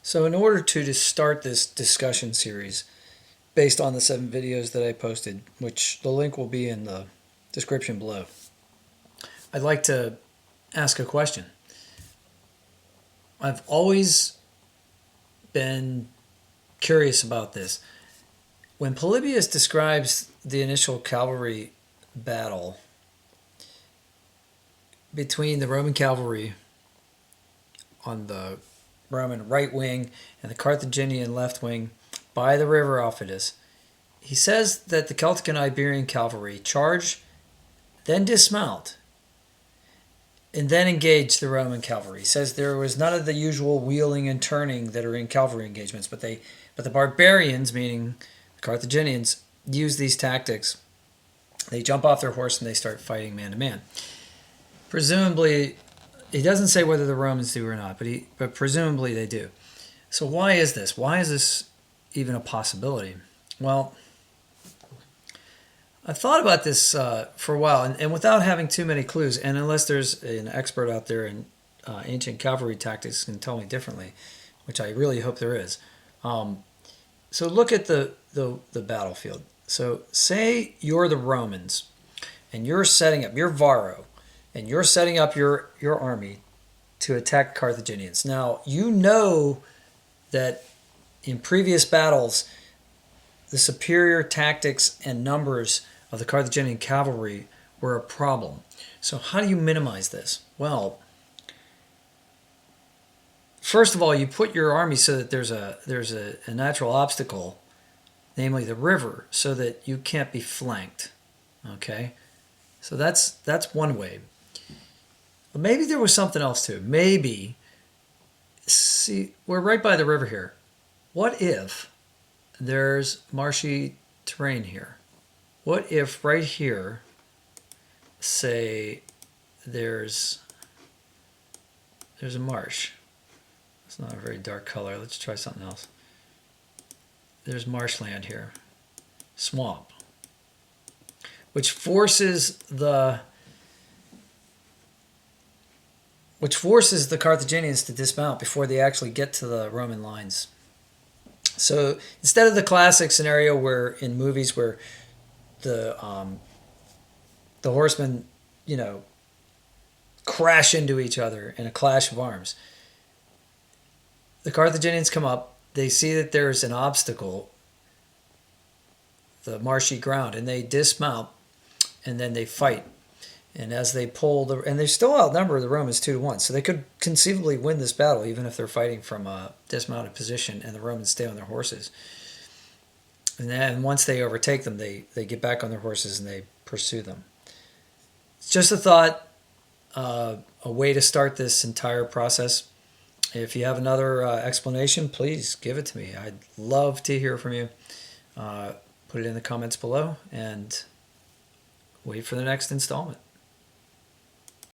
So in order to start this discussion series based on the 7 videos that I posted, which the link will be in the description below, I'd like to ask a question. I've always been curious about this. When Polybius describes the initial cavalry battle between the Roman cavalry on the Roman right wing and the Carthaginian left wing by the river Aufidus, he says that the Celtic and Iberian cavalry charge, then dismount, and then engage the Roman cavalry. He says there was none of the usual wheeling and turning that are in cavalry engagements, but the barbarians, meaning the Carthaginians, use these tactics. They jump off their horse and they start fighting man to man. Presumably, he doesn't say whether the Romans do or not, but presumably they do. So why is this? Why is this even a possibility? Well, I've thought about this for a while, and without having too many clues, and unless there's an expert out there in ancient cavalry tactics can tell me differently, which I really hope there is. So look at the battlefield. So say you're the Romans, and you're setting up, you're Varro, and you're setting up your army to attack Carthaginians. Now, you know that in previous battles, the superior tactics and numbers of the Carthaginian cavalry were a problem. So how do you minimize this? Well, first of all, you put your army so that there's a natural obstacle, namely the river, so that you can't be flanked. Okay? So that's one way. But maybe there was something else too. Maybe, see, we're right by the river here. What if there's marshy terrain here? What if right here, say, there's a marsh? It's not a very dark color. Let's try something else. There's marshland here. Swamp. Which forces the Carthaginians to dismount before they actually get to the Roman lines. So instead of the classic scenario where in movies where the horsemen, crash into each other in a clash of arms, the Carthaginians come up, they see that there's an obstacle, the marshy ground, and they dismount, and then they fight. And as they pull and they still outnumber the Romans 2-1, so they could conceivably win this battle even if they're fighting from a dismounted position and the Romans stay on their horses. And then once they overtake them, they get back on their horses and they pursue them. It's just a thought, a way to start this entire process. If you have another explanation, please give it to me. I'd love to hear from you. Put it in the comments below and wait for the next installment.